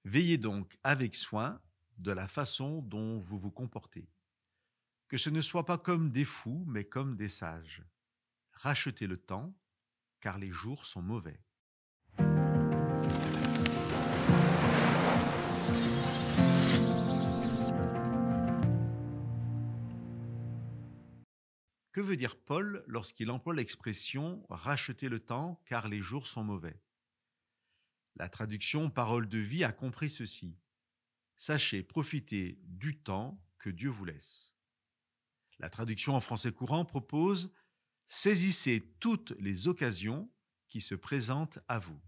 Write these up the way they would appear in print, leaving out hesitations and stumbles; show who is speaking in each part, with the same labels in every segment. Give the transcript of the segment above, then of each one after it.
Speaker 1: Veillez donc avec soin de la façon dont vous vous comportez. Que ce ne soit pas comme des fous, mais comme des sages. Rachetez le temps, car les jours sont mauvais. Que veut dire Paul lorsqu'il emploie l'expression racheter le temps, car les jours sont mauvais? La traduction Parole de vie a compris ceci. Sachez profiter du temps que Dieu vous laisse. La traduction en français courant propose saisissez toutes les occasions qui se présentent à vous.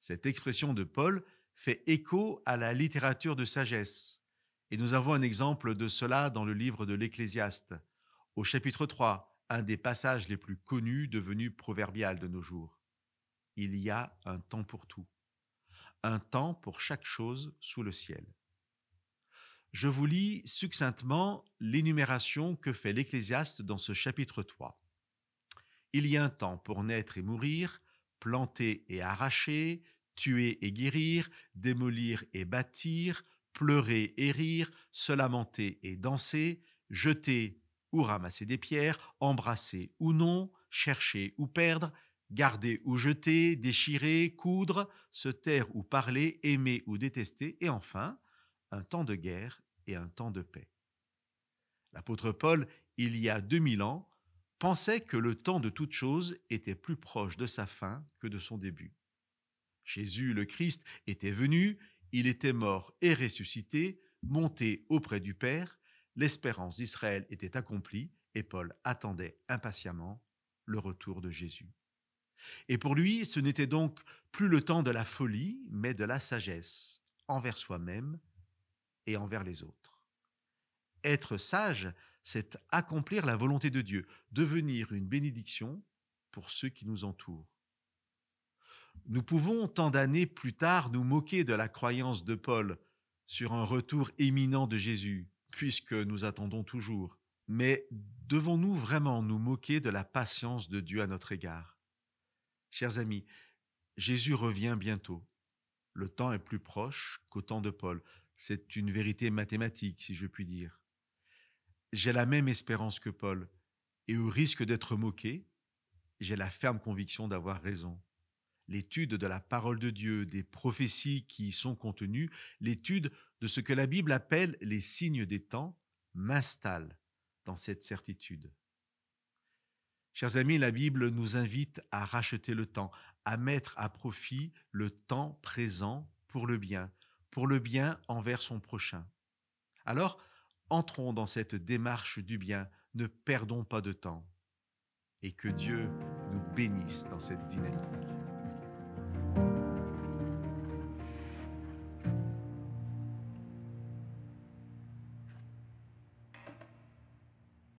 Speaker 1: Cette expression de Paul fait écho à la littérature de sagesse. Et nous avons un exemple de cela dans le livre de l'Ecclésiaste, au chapitre 3, un des passages les plus connus devenu proverbial de nos jours. Il y a un temps pour tout, un temps pour chaque chose sous le ciel. Je vous lis succinctement l'énumération que fait l'Ecclésiaste dans ce chapitre 3. Il y a un temps pour naître et mourir, planter et arracher, tuer et guérir, démolir et bâtir, pleurer et rire, se lamenter et danser, jeter ou ramasser des pierres, embrasser ou non, chercher ou perdre, garder ou jeter, déchirer, coudre, se taire ou parler, aimer ou détester, et enfin, un temps de guerre et un temps de paix. L'apôtre Paul, il y a 2000 ans, pensait que le temps de toute chose était plus proche de sa fin que de son début. Jésus, le Christ, était venu, il était mort et ressuscité, monté auprès du Père, l'espérance d'Israël était accomplie et Paul attendait impatiemment le retour de Jésus. Et pour lui, ce n'était donc plus le temps de la folie, mais de la sagesse, envers soi-même et envers les autres. Être sage, c'est accomplir la volonté de Dieu, devenir une bénédiction pour ceux qui nous entourent. Nous pouvons, tant d'années plus tard, nous moquer de la croyance de Paul sur un retour imminent de Jésus, puisque nous attendons toujours. Mais devons-nous vraiment nous moquer de la patience de Dieu à notre égard? Chers amis, Jésus revient bientôt. Le temps est plus proche qu'au temps de Paul. C'est une vérité mathématique, si je puis dire. J'ai la même espérance que Paul, et au risque d'être moqué, j'ai la ferme conviction d'avoir raison. L'étude de la parole de Dieu, des prophéties qui y sont contenues, l'étude de ce que la Bible appelle les signes des temps, m'installe dans cette certitude. Chers amis, la Bible nous invite à racheter le temps, à mettre à profit le temps présent pour le bien envers son prochain. Alors, entrons dans cette démarche du bien, ne perdons pas de temps et que Dieu nous bénisse dans cette dynamique.